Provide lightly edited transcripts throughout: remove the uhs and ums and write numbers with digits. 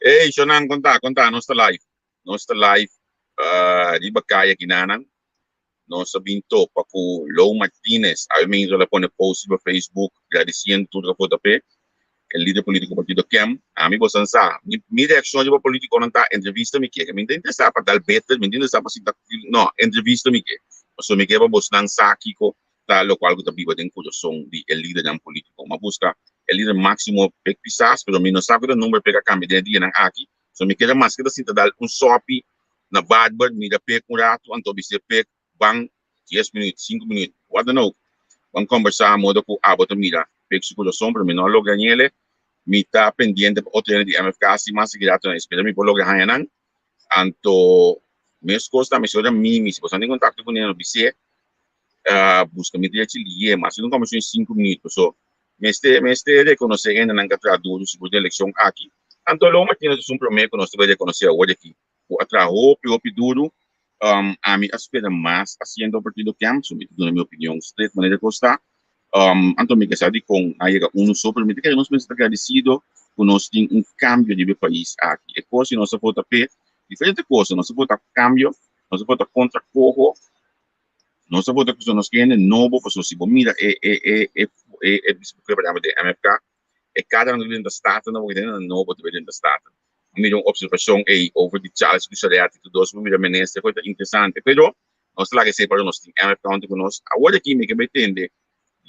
Hey, Shonan, conta, nossa live. Nossa live, di ba kaya kinanang? No sabinto pa ku Low Martinez, ay mesmo ela põe post no Facebook, agradecendo tudo que foi tapé, el líder político do partido Kem, a mim você sabe, minha reação de político não tá entrevista me que, me entende sa para dar better, me entende sa para se no, entrevista me que. So me que ba bos nang sa kiko, ta lo qual ko tabiba den ko song di el líder ng político, mabusca el líder máximo pek pisas, pero mi no sabe o número pega kami de dia ng aki. So me queda mais que da sinta dal un sopi na bad bird, mi da pek un rato, anto bisi pek bang 10 minutos, 5 minutos, what the no. Vamos conversar modo com a bota mira, pek sukulo sombra, mi no lo ganhele, mi está pendiente otro de MFK, si más seguirá, espero mi por lo que hayan, anto meus costa me soda mimi se você tem contato com ele no BC busca me dia chile mas não como em 5 minutos so me este reconhecer ainda não que traduz sobre a eleição aqui anto lo mas tinha um prometo nós vai reconhecer hoje aqui o atraho pior duro a mim espera mais haciendo o partido que am sobre na minha opinião straight maneira costa anto me casado com aí um só permite que nós me está agradecido por nós tem um cambio de país aqui e coisa nós pode ter diferente coisa, não se pode cambio, não se pode contra cojo, não se pode que nos tiene novo, pues si mira programa de MFK, e cada um da staten, não vai novo de da staten. Mira uma observação aí over de Charles Cusareati, que dois mira menester, coisa interessante, pero nós lá que sei para nós tem MFK onde conosco, agora aqui me que me entende,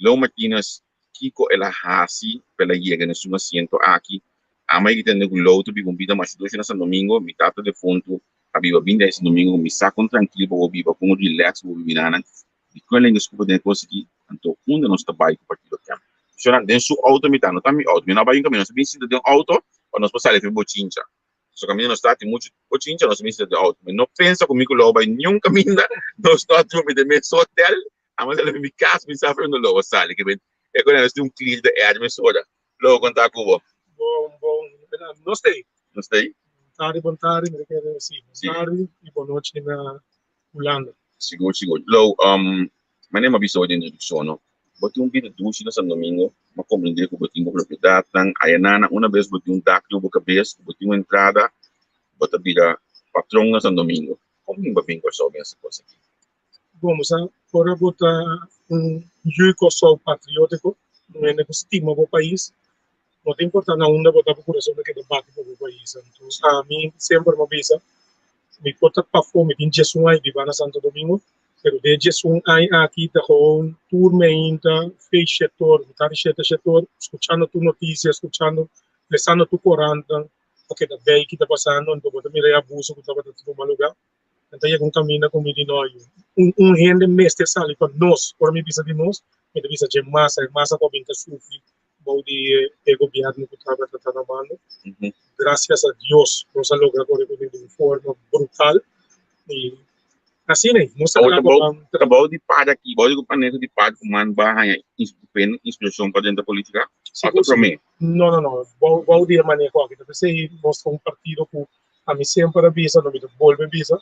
Low Martinez, Kiko ela hasi pela llega na sua assento aqui, a mãe que tem no low to be convida mas dois nessa domingo mi tata de fundo a viva vinda esse domingo mi sa com tranquilo vou viva com relax vou viver na e quando ele desculpa de coisa aqui então onde nós está bike partido aqui chora dentro do auto mi tá no tá mi auto mi na bike caminho nós bem se de auto ou nós passar ele bochincha so caminho nós está tem muito bochincha nós bem se de auto mas não pensa comigo logo vai nenhum caminho nós está tu me de meu hotel a mas ele me casa me sabe no logo sale que bem é quando nós tem cliente da Ed me soda logo contar com você não sei. não sei Bontari, me quero assim, bontari e boa noite na Holanda. Siguro, siguro. Low, mana mabisa din introduction, no? Bati um bida dushi na San Domingo, makomprender ko bati mo propriedade ng ayanana, una vez bati um daklo boca vez, bati uma entrada, bata bida patrão na San Domingo. Como yung babing ko sa essa coisa aqui? Bom, agora botar juico só patriótico, não é estima do país, não tem importância ainda botar por coração que debate do país. Então, a mim sempre me avisa, me porta para fome, tem Jesus aí, viva na Santo Domingo, pero de Jesus aí aqui tá com turma ainda, fez setor, tá de setor, escutando tu notícia, escutando, lendo tu coranta, o que tá bem, que tá passando, então botar mira abuso que tá batendo no lugar. Então, eu caminho com o nós. Rende mestre sali para nós, por mim, visa de nós, me visa de massa também que sofre, bom de governo que estava trabalhando. Graças a Deus, nós logramos de uma forma brutal. E assim, né? Nós acabamos de parar aqui, bom de panela de parar com man barra inspiração para dentro da política. Para mim. Não. Bom de maneira que eu pensei, nós um partido que a mim sempre avisa, não me devolve visa.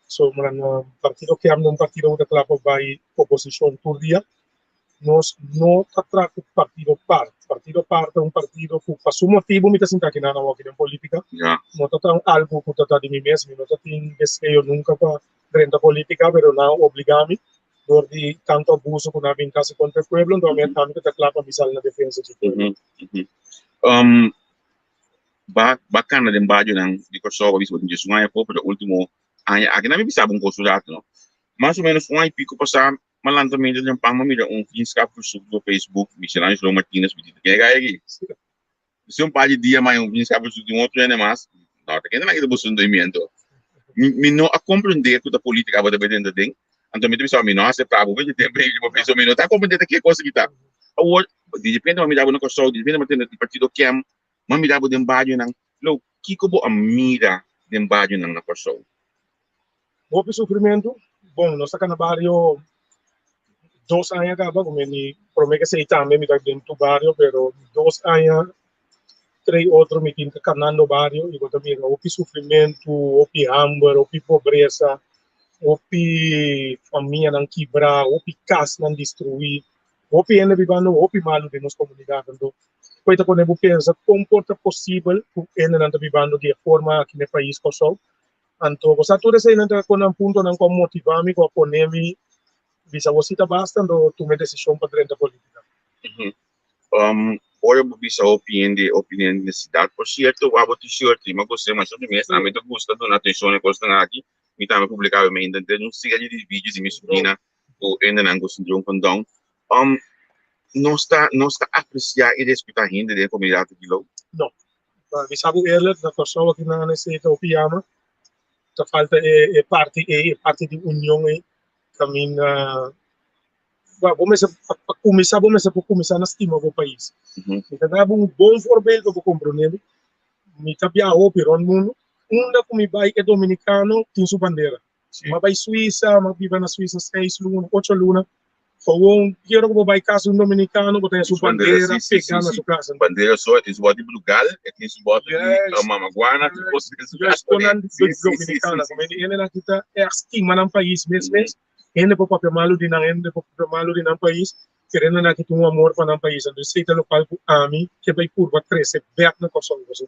So, um partido que é um partido que vai oposição todo dia, nós não tratamos o partido parte. Partido parte é um partido que, por seu motivo, me está que nada aqui na política. Não tratamos algo que trata de mim mesmo, não tenho desejo nunca para dentro da política, mas não obrigar-me por de tanto abuso que não vem casa contra o povo, então a também está claro para me na defesa de povo. Bacana de bajo de Kosovo, visto que Jesus é pouco do último aqui não me bisaba consulado, não. Mais ou menos um pico passar malantamento de pang mamira inscrito no Facebook, Michelangelo Low Martinez, que é aqui. Se par de dia mais inscrito de outro ano mais, não, tem que não é que buscar movimento. Me não a compreender que a política vai depender de dentro. Então me disse me não aceitar, vou ver tempo de uma pessoa me não tá compreendendo que coisa que tá. Agora, depende me dava no Kosovo, depende do partido que é, me dava de bajo não. Lo que como a mira de bajo não na Kosovo. Houve sofrimento, bom, nós estamos no barrio 2 anos acaba, como ele promete que se também me está dentro do barrio, pero 2 anos, 3 outros me tinham caminhando no barrio, e eu também houve sofrimento, houve hambre, houve pobreza, houve família não quebrar, houve casa não destruir, Opi ene vivano, opi malu de nos comunidade. Então, coisa quando eu penso, como é possível que ene não vivando de forma aqui no país que sou. Então, você tudo isso ainda com um ponto não como motivar-me, com poner-me, bisa você tá bastante, tu me decisão para dentro da política. Ora, bisa opinião de cidade, por certo, abo t-shirt, mas você, mas sobre mim, também tu gosta de atenção que você aqui, me também publicava me ainda, não sei de vídeos e me sobrinha, o ainda não gosto de condão. Não está apreciar e respeitar a gente da comunidade de lá. Não. Mas sabe ele, da pessoa que não necessita o pijama, tá falta é parte de união aí, caminha. Vamos começar na estima do país. Então, é um bom exemplo para compreender. Me tabia o piron mundo. Como vai é dominicano, tem sua bandeira. Mas vai Suíça, mas vive na Suíça 6 lunas, 8 lunas. Então, quero que vai caso dominicano, botar sua bandeira, pegar na sua casa. Bandeira só, tem sua de Brugal, tem sua de Mamaguana, tem sua de dominicana. Como ele na kita é estima no país mesmo. Ele para papel malo de não, ele para papel malo de não país. Querendo na kita amor para não país. Então, se ele local a mim, que vai curva crescer, ver na coisa.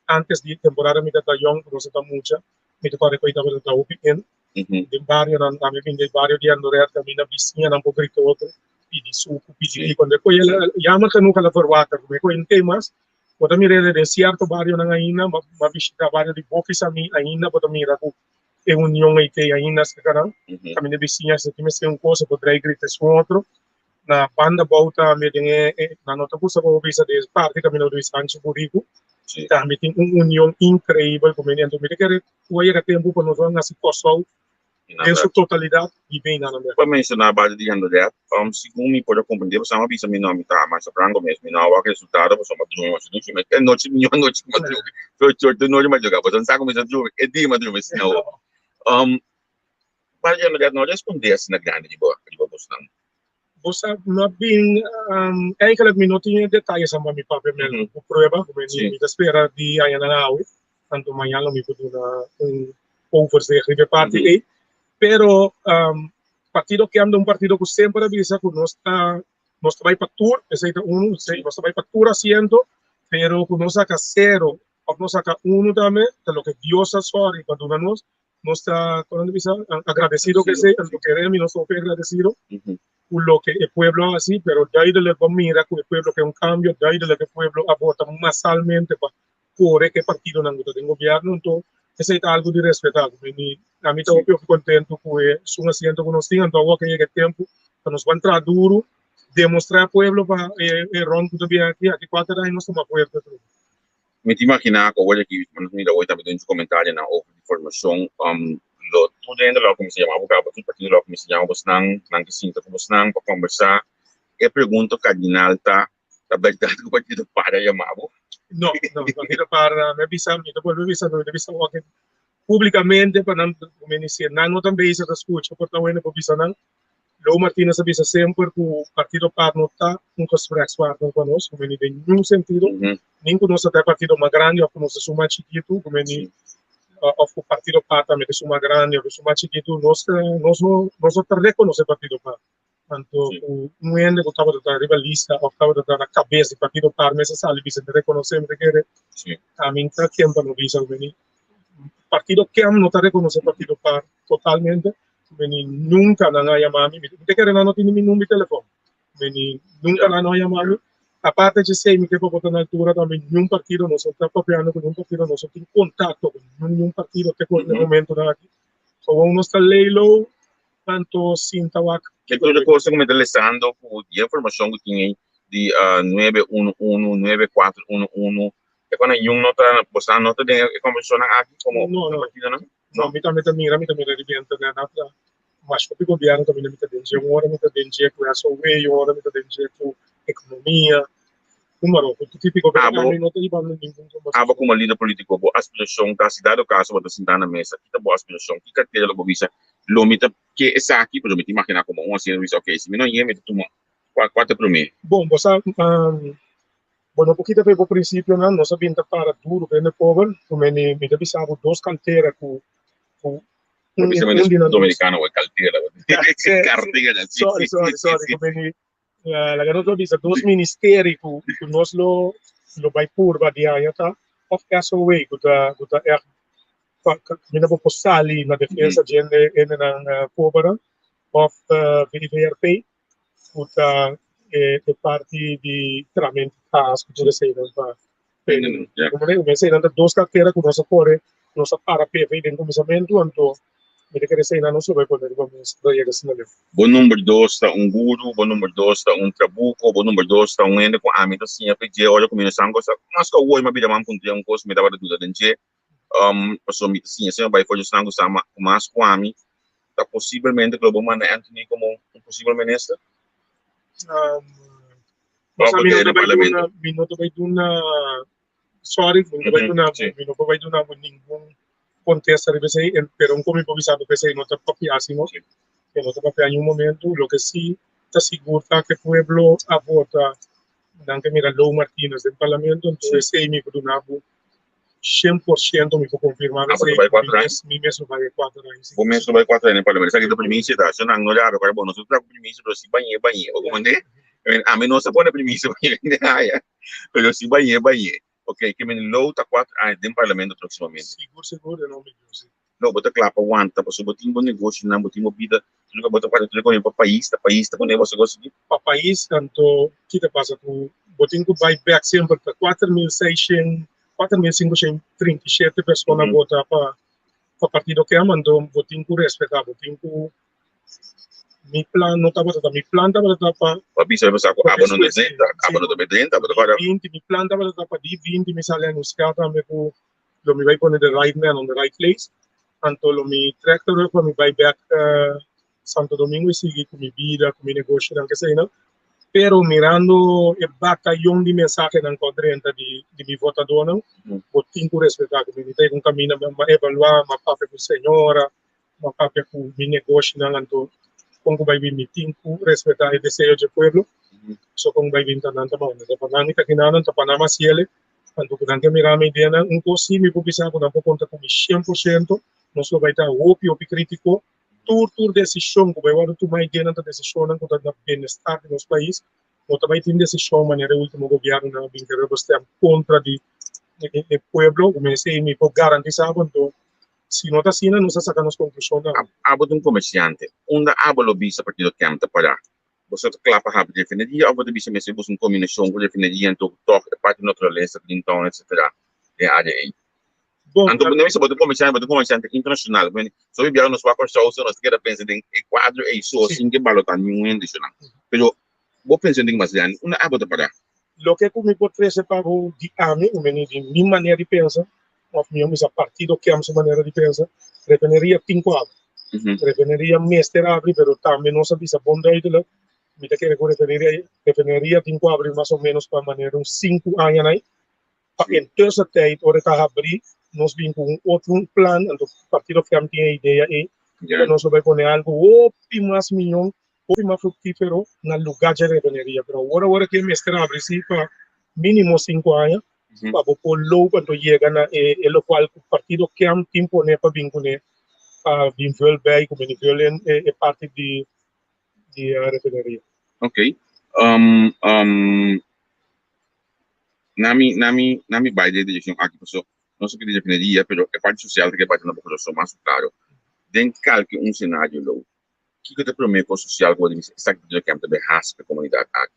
Antes de temporada me dá young, não se dá muita, me dá para coisa para dar o pequeno. De barrio não também vem de barrio de Andorra também na vizinha não pode gritar outro e de suco pedir quando eu ele chama que nunca la forwata como eu em temas quando me rede de certo barrio não ainda mas visita barrio de Bofis a mim ainda quando me raco é união aí que ainda se canal também de vizinha se tem se coisa pode gritar com outro na banda volta me tem na nota puxa para visa de parte caminho do Sancho Burico também tem união incrível como ele então me quer o aí que tempo para nós vamos se possou em sua totalidade e bem na minha. Para mencionar a base de Andorra, segundo me pode compreender, você não avisa meu nome tá, mas a frango mesmo, não há resultado, você não tem mais noite, mas é noite minha noite que madruga, foi sorte noite madruga, você não sabe como é madruga, é dia madruga, mas não. Para Andorra não responder assim na grande de boa você não. Você não bem, aquele minuto tinha detalhes sama mi papi mesmo, o prova, como ele me espera de aí na aula, tanto amanhã não me pode dar overseer de parte aí. Pero partido que anda partido que sempre avisa que nós vai para tour, nós vai para tour asiento, pero que nós saca 0, ou nós saca 1 também, de lo que Dios sorry para nós está agradecido que sea, lo queremos y nós somos agradecidos por lo que el pueblo así, pero de ahí de lo que mira que el pueblo que un cambio, de ahí de lo que el pueblo vota masalmente para por que partido no tem gobierno, então esse é algo de respetar. A mim estou contente com isso, um assento que nós temos, então agora que chega tempo, para nós entrar duro, demonstrar ao povo para o ron que também aqui 4 anos nós estamos apoiando. Me imagina que hoje aqui, mas me dá hoje também um comentário na informação, tudo dentro da como se chama, tudo partido da como se chama, você não que sinta como você não para conversar, e pergunta cardinal tá a verdade que o partido para chamava. No, partido para me avisar, depois me avisar publicamente para não me dizer, não também isso da escuta, porque não é para avisar não. Lou Martínez avisa sempre que o partido para não está um cosfrex para conosco, como ele tem nenhum sentido, nem que nós até partido mais grande, ou que nós somos mais chiquito, como ele o partido para também que somos grande, ou que somos mais chiquito, nós não reconhecemos o partido para. Tanto um ende que estava da rivalista, ou estava da cabeça do partido para, mas essa ali bisa de reconhecer, que a mim está tempo no visa, partido que não está reconhecendo o partido para totalmente, nunca não há chamado, me quer não tem meu número de telefone, nunca não há chamado, a parte de ser, me quer botar na altura também, nenhum partido não está copiando com nenhum partido, não tem contato com nenhum partido que por el momento não aqui, só uno está leilo, tanto sin tabaco. Que toda coisa como Alessandro, a informação que tinha de 911, 9411, é quando um nota, você nota de conversão aqui como partido, não? Não, me também revienta né, mas o governo também me tem uma hora me tem com a sua uma hora me tem com economia, número, o típico governo não tem nenhum. Aba como líder político, boa aspiração da cidade do caso, você sentar na mesa, que boa aspiração, que carteira logo visa, lomita que essa aqui, por exemplo, imaginar como um assim, ok, se me não ia me tomar quatro para mim. Bom, você bueno, porque também no princípio não sabia para duro bem de povo, como me avisava 2 carteiras com dominicano ou carteira, carteira, sorry, La que nosotros visa dos ministerios que nos lo vai purba di ayata of SOA kuta mina po posali na defensa gente en ang pobra of VVRP kuta e parti di tramite task kuta sei na pa como me sei na dos carteira ku nossa core nossa para PV den comissamento anto me querer sei na nosso vai poder vamos doer assim ali. Bom número 2 está guru, bom número 2 está trabuco, bom número 2 está ende com a mim assim a pedir olha como nós sangue só mas que o oi mas bida mam puntia coisa me dava dúvida dentro passou me assim assim vai fazer sangue sama mas com a mim tá possivelmente global man Anthony como possível ministro Mas a minuto vai duna sorry minuto vai duna nenhum contesta de você pero un como improvisado que se nota papiásimo que no te papia en un momento lo que sí te asegura que el pueblo a vota dan que mira Lou Martínez del parlamento entonces mi produnabo 100% me può confirmare se mi messo vai 4 anos o messo vai 4 anos parlamento sai que do primícia tá se não olhar para bom nós tá primícia pero se banhe o como né a mim não se pone primícia banhe pero se banhe ok que me Lou tá 4 anos dentro do parlamento proximamente seguro não me diz no bota clapa aguanta para botar um negócio não botar uma vida tudo bota para tudo com o país tá com negócio de país tanto que te passa tu botin ku buyback sempre para 4.537 pessoas vota para partido que mandou botin ku respeitar botin ku mi plan não estava mi plan estava para bisa bisa aku abono de 30 agora 20 mi plan estava para di 20 mi sale anunciata me ku lo mi vai poner the right man on the right place tanto lo mi tractor para mi buyback Santo Domingo e seguir com minha vida, com meu negócio, não que sei não. Pero mirando o batallão de mensagem na quadrenta de minha votador não, eu tenho que respeitar que eu tenho caminho para evaluar, uma papel com a senhora, uma papel com meu negócio não, então como vai vir me tenho que respeitar o desejo do povo, só como vai vir tanto mal, né? Para não ficar não, para não mais ele, então quando eu mirar minha ideia, um coisa me publicar quando eu conta com 100%, não só vai estar ópio crítico. Tur decisão que vai tomar ideia da decisão que está no bem-estar do nosso país, ou também tem decisão maneira o último governo na vinculada bastante contra de povo, como eu sei, me pode garantir sabe, então se não está assim, não se saca nas conclusões. Abo de comerciante, onde abo lobista partido que anda para você clapa rápido definiria, abo de bisa mesmo uma combinação com definiria então toque parte natureza, então etc. É área aí. Anto não é só do comerciante internacional, mas só vi nos vacos shows nós quer pensar em quadro e só assim que balotar nenhum internacional. Pero vou pensar em mais grande, uma abota para. Lo que comigo pode fazer para o de ame, o menino de minha maneira de pensar, of minha a partido que amo sua maneira de pensar, repeneria 5 anos, repeneria mestre abre, pero também não sabia bondade dela, me te quer repeneria 5 abre mais ou menos para maneira uns 5 anos aí, então essa tempo hora tá abrir nós vimos com outro plano, então o partido que tem a ideia é nós vai pôr algo óptimo mais milhão, óptimo mais frutífero no lugar de refineria. Pero agora que me está abrindo para mínimo 5 anos, para pôr logo quando chega na o qual o partido que tem pôr para vincular a vincular bem como vincular é parte de refineria. Ok. Nami vai de direção aqui pessoal. Não se pode definir, pero a parte social que parte na população mais claro. Dentro de cenário logo, que te promete com social que está aqui que também raspa a comunidade aqui.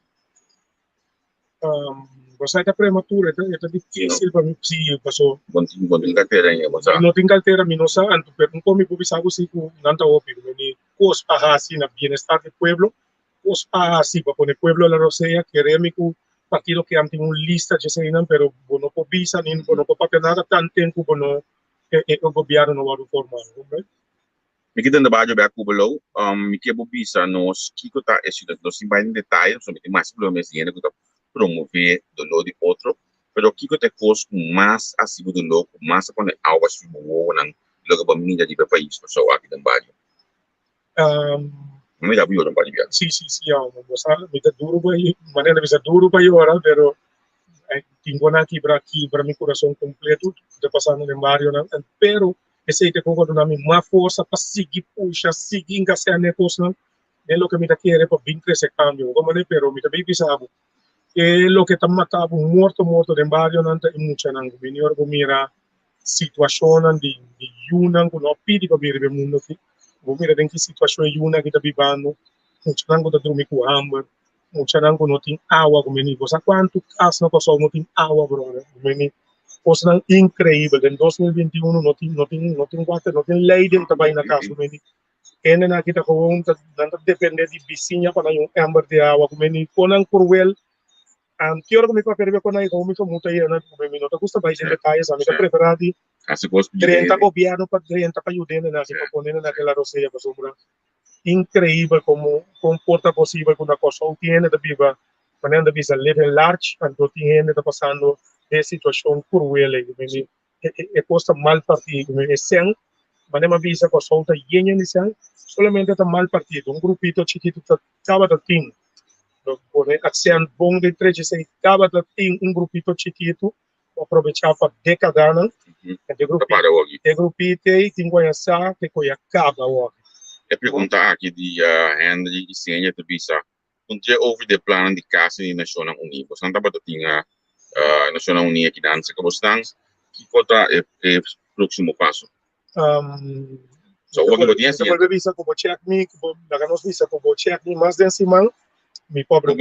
Você está prematuro, é difícil para mim se passou. Bom tem carteira aí, você. Não tem carteira, não sabe, anto pero como publicado se não está óbvio, nem cos para assim na bem-estar do povo, cos para assim para o povo la roceia queremos que partido que tem uma lista de saídas, pero não pode visa nem não pode papel nada tanto tempo que o governo não vai formar, né? Me queda no bairro de Cuba, me queda visa nos que está esse do sem vai em detalhe, somente mais problemas de que promover do lado de outro, pero que te cost mais assim do logo, mais quando água subiu nang logo para mídia de país pessoal aqui no bairro. Me dá bio no bairro. Sí, me dá duro vai, maneira bisa duro vai agora, pero tenho aqui para meu coração completo, de passando no barrio, pero esse te concordo na minha força para seguir puxa, seguir encaixar negócio, es lo que me quiere para vincular ese cambio, como ne, pero me también pensaba que lo que está matando muerto de barrio nanta y mucha nango, menor mira situación de yuna, que no pide para vivir el mundo aquí, mira de qué situación yuna que está viviendo, mucha nango está dormindo com hambre, mucha nango no tiene agua, como ni, ¿vos a cuánto casa no tiene agua, brother? Cosa increíble, en 2021 no tiene water, no tiene ley dentro de la casa, ene na kita ko nanta depende di vizinha para yung amber de agua como ni ponan cruel tior ko mi pa perbe ko na ko mi ko muta yana ko mi no ta gusta ba ide detalles a mi ka preferati Hace cosas 30 gobierno para 30 para ayudar na que poner na que la rosella pa sombra increíble como comporta posible que una cosa tiene de viva manera de visa level large anto tiene está pasando de situación cruel e cosa mal partido me sen manera visa que solta llena ni sen solamente está mal partido un grupito chiquito estaba de team pone acción bom de 3 estaba de team un grupito chiquito aprovechar para decadar de grupito e tem conhecer que coisa acaba Eu perguntar aqui de Henry e Senha de Bisa, onde over de plano de casa de Nacional Unida, você não estava tinha Nacional Unida aqui dança, como estão? Que conta é próximo passo? So what do you think? Depois visa como check me, daga nos visa como check me mais de cima, mi pobre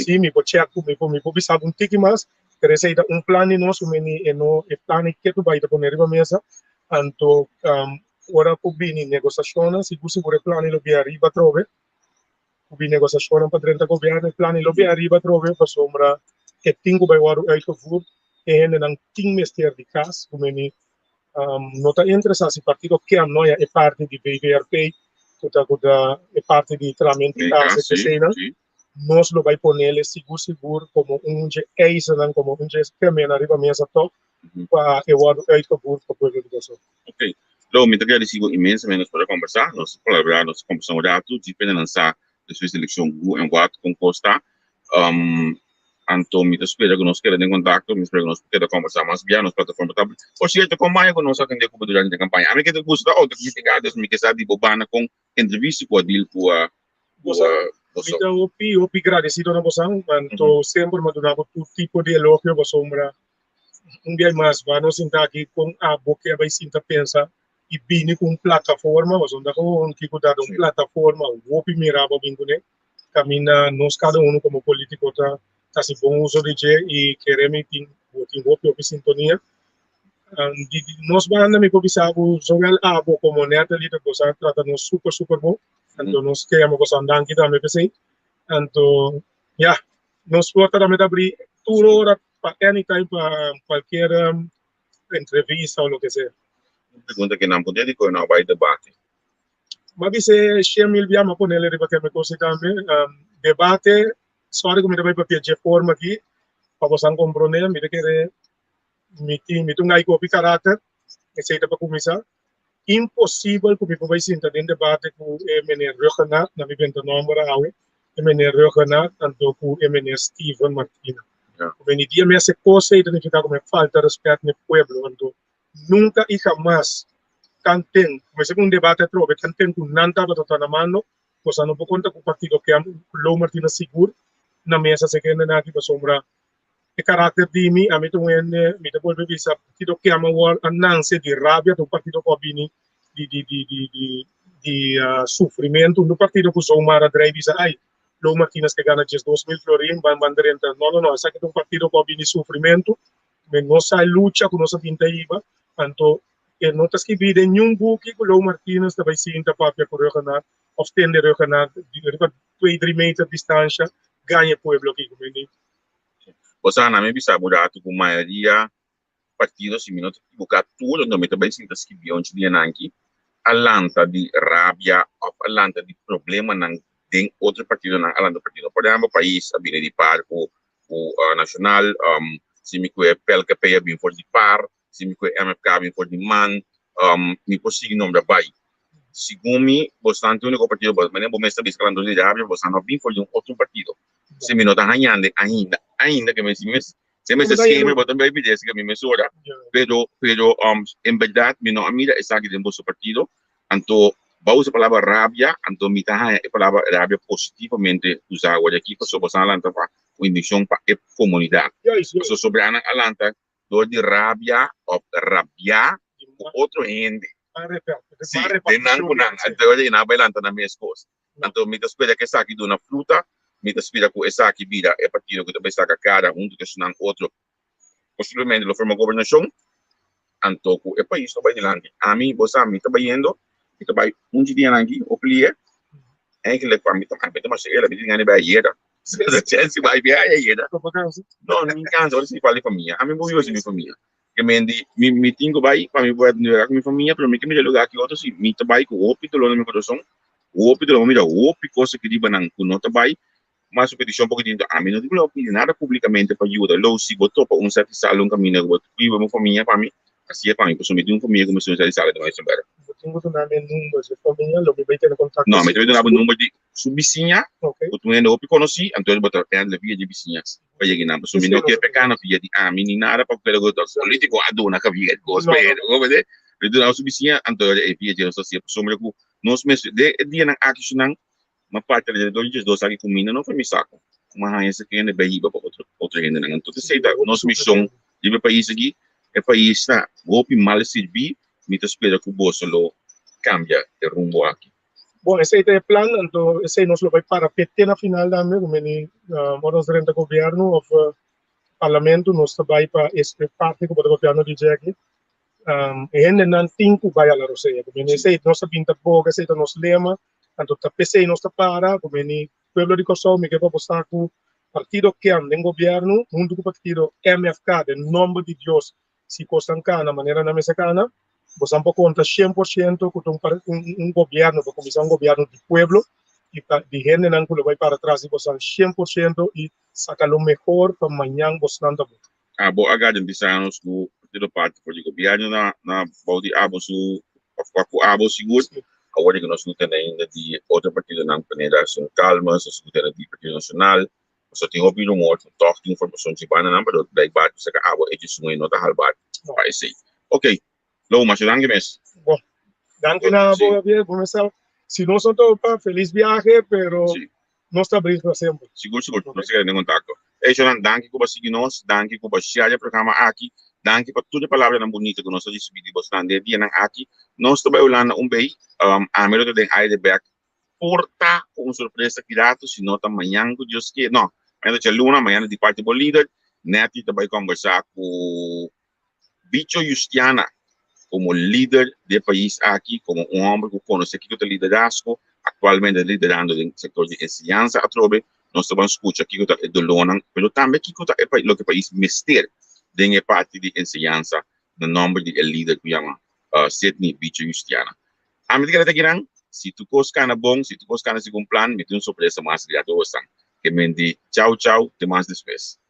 sim, mi check mi visa um tique mais, cresce plano nosso meni no plano que tu vai poner na mesa, anto ora kubini negociazione, se tu pure plani lo via arriba trove, kubini negociazione per 30 governi, plani lo via arriba trove, per sombra che tingo bij waru uitgevoerd, en dan 10 mestier di cas, come ni nota interessa si partito che hanno è parte di BVRP, tutta è parte di tramenti case che sena, nos lo vai ponele sigur como eisen dan como que me arriba mesa top, pa e waru uitgevoerd per publicação. Ok. Lo mi taglia risigo imensamente para conversar, nós colaborar, nós conversamos dados, depende lançar da sua seleção Gu em Guato com Costa. Anto mi espera que nos quede em contato, mi espera que nos quede conversar mais bem nas plataformas tablet. Ou seja, com mais que nós atender com durante a campanha. A mim que te gusta outra criticadas, me que sabe bobana com entrevista com a deal com a Então, eu agradecido na você, anto sempre mandando todo tipo de elogio para sombra. Dia mais, vamos sentar aqui com a boca vai sentar pensar e bini com plataforma, mas onde com que cuidar de plataforma, o mirava bem né, camina nós cada como político tá se bom uso de e queremos tem sintonia. Nós vamos me cobiçar o jogar a boa como neta ali de coisa trata nos super bom, então nós queremos coisa andar aqui também pensei, então nós podemos abrir toda hora para anytime para qualquer entrevista ou o que seja. Pergunta que não podia dizer não vai debate. Mas se chama ele viama com ele debater me coisa também debate só que me dá para pedir forma aqui para você compreender me querer me tungai ko caráter esse aí para começar impossível que me vai sentar dentro debate com MN Rojanat na minha venda número awe MN Rojanat tanto com MN Steven Martina. When dia me hace cosa y significa que me falta respeto al pueblo, então nunca y jamás canten, como es un debate trove, canten con nanta para na mano, cosa no puedo contar con partido que Lou Martina seguro na mesa se queda na aqui para sombra o caráter de mim, a mim também me depois de visa partido que ama o ananse de rabia do partido que vini de sofrimento do partido que sou mara drive visa ai Lou Martínez que gana 2.000 florin, van banderenta. No, esa que es un partido que viene sufrimiento, no se lucha con esa pinta iba, tanto que no te escribí en un buque que Lou Martínez te va a decir en papel por reganar, obtener reganar, 2-3 metros de distancia, gana el pueblo que viene. O sea, na minha bisa burato com maioria partidos e minutos buka tudo no meto bem sinta escribir onde dia nanki, alanta de rabia, alanta de problema nang tem outro partido na além do partido. Por exemplo, o país a bine de par o nacional, se me que PLKP bem for de par, se me que MFK bem for de man, me consigo nome da bai. Segundo me, bastante único partido, mas nem bom mestre biscalando de África, bastante bem for de outro partido. Se me nota ganhando ainda que me se me esquema, botam bem evidência que me mesura, pero en verdad me não mira essa aqui dentro do partido, anto Vamos a palavra rabia, então me tá a palavra rabia positivamente usada aqui para sobre a lanta para uma missão para a comunidade. So sobre a lanta, do de rabia ou rabia, o outro ende. Sim, de não kunang, então ele na bailanta na minha esposa. Então me espera que essa aqui do na fruta, me espera que essa aqui vira é partido que também está cada que senang outro. Possivelmente lo forma governação, então o país não vai dilante. A mim, você me está vendo. Kita baik dia lagi opli eigenlijk kwam ik toch met de massa era binnen bij jeda de chance bij bij jeda no mi canso ora si parli famiglia a me voglio si mi famiglia che mi tingo bai para mi poder no com mi famiglia pero mi que me lugar aqui outro si mi te bai com o opito no meu coração o opito mira o opi coisa que diba nang kuno te bai mas petição um pouquinho a mim não digo opinião nada publicamente para ajuda lo si botou para um certo salão caminho eu vivo minha família para mim assim é para mim posso me um comigo como se eu já sala de mais embora Tengo namin número de família, lo que vai ter contato. No, me tengo un número de su vizinha, o tu no conocí, entonces botar la via de vizinhas. Para llegar a su no que pecado via de a mí ni nada para que luego los políticos aduna que via cosas, pero ¿ves? Pero na su vizinha, entonces via de nosotros siempre somos que nos mes de dia na action uma parte de dois aqui combina não foi me saco. Uma rainha que ainda bem para outro ainda não. Então sei da nossa missão de país aqui é país na golpe mal servir. Me espera que o bolso lo cambia de rumbo aqui. Bom, esse é o plano, então esse nos lo vai para PT na final também, como ni modos de governo ou parlamento nos vai para este parte que o governo diz aqui. E ainda não tem que vai a la Roseia, como ni esse nossa pinta boga, esse nosso lema, tanto tá PC nos para, como ni pueblo de Kosovo me que vai postar com partido que anda em governo, junto com o partido MFK, de nome de Deus, se costan na maneira na mexicana. Você não conta 100% com governo, para começar governo do pueblo, e de gente não vai para trás, e você 100% e sacar o melhor para amanhã você não está bom. Ah, bom, agora pensamos que o parte do governo na body abo su abo seguro, agora que nós não temos ainda de outra partida na penetração calma, nós não temos de partido nacional, só tem ouvido muito, toque de informação de banana, mas daí bate você que abo é de sua nota halbar, vai ser. Ok. Lo mas danke mes. Bom, danke na boa bien, começar. Se não são topa, feliz viaje, pero não está abrindo sempre. Seguro, não se quer em contato. É isso, danke por seguir nós, danke por share o programa aqui, danke por toda a palavra tão bonita que nós recebemos bastante dia aqui. Nós também olhando bem, a melhor de aí de back porta com surpresa grato, se não amanhã que Deus quer. Não, amanhã é luna, amanhã de parte do líder, Neti também conversar com Bicho Justiana. Como líder del país aquí, como un hombre que conoce que el liderazgo, actualmente liderando el sector de enseñanza a trove, nos vamos a escuchar que el dolonan, pero también que lo que el país mister de la parte de enseñanza, el nombre del líder que llama Sidney Bicho Justiana. A medida que te quieran, si tu cosa cana bon, si tu cosa cana según plan, me tiene una sorpresa más de todos. Que me di chao, chao, te más después.